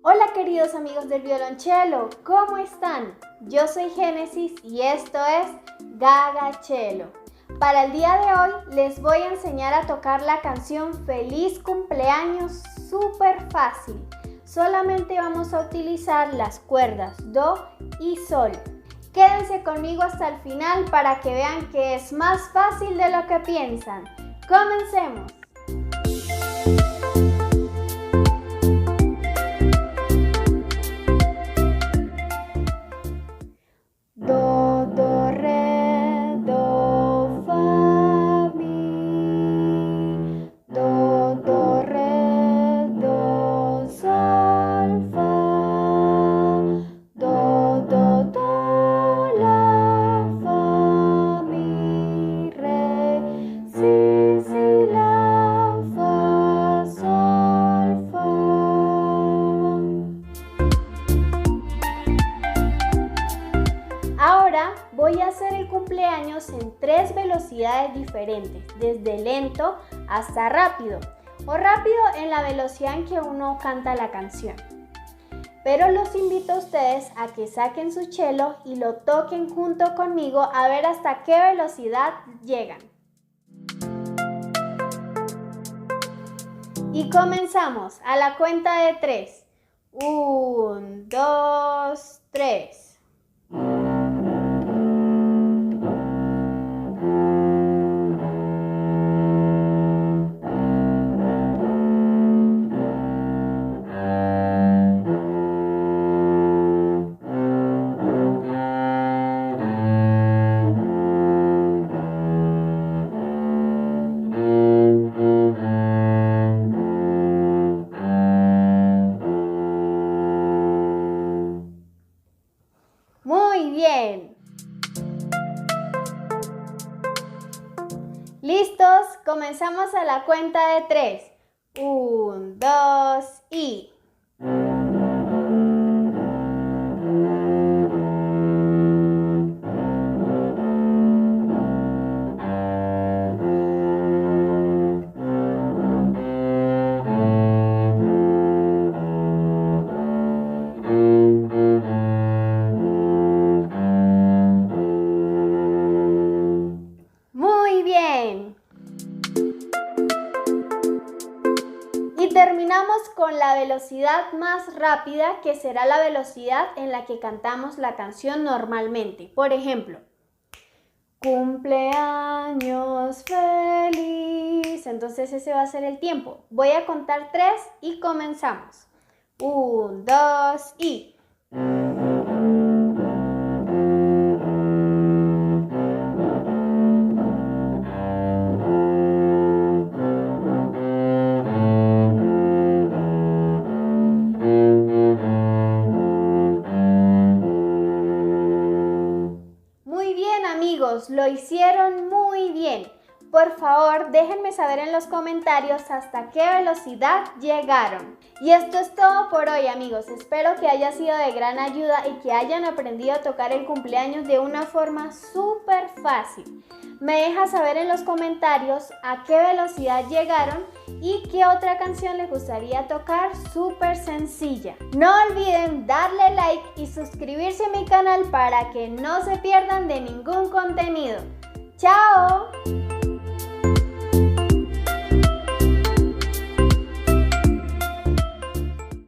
Hola queridos amigos del violonchelo, ¿cómo están? Yo soy Génesis y esto es Gagachelo. Para el día de hoy les voy a enseñar a tocar la canción Feliz Cumpleaños súper fácil. Solamente vamos a utilizar las cuerdas Do y Sol. Quédense conmigo hasta el final para que vean que es más fácil de lo que piensan. ¡Comencemos! Ahora voy a hacer el cumpleaños en 3 velocidades diferentes, desde lento hasta rápido, o rápido en la velocidad en que uno canta la canción. Pero los invito a ustedes a que saquen su cello y lo toquen junto conmigo a ver hasta qué velocidad llegan. Y comenzamos a la cuenta de 3. 1, 2, 3. Muy bien. ¿Listos? Comenzamos a la cuenta de 3. 1, 2 y... Y terminamos con la velocidad más rápida, que será la velocidad en la que cantamos la canción normalmente. Por ejemplo, cumpleaños feliz. Entonces ese va a ser el tiempo. Voy a contar 3 y comenzamos. 1, 2 y... Amigos, lo hicieron muy bien. Por favor, déjenme saber en los comentarios hasta qué velocidad llegaron. Y esto es todo por hoy, amigos. Espero que haya sido de gran ayuda y que hayan aprendido a tocar el cumpleaños de una forma súper fácil. Me deja saber en los comentarios a qué velocidad llegaron y qué otra canción les gustaría tocar súper sencilla. No olviden darle like y suscribirse a mi canal para que no se pierdan de ningún contenido. ¡Chao!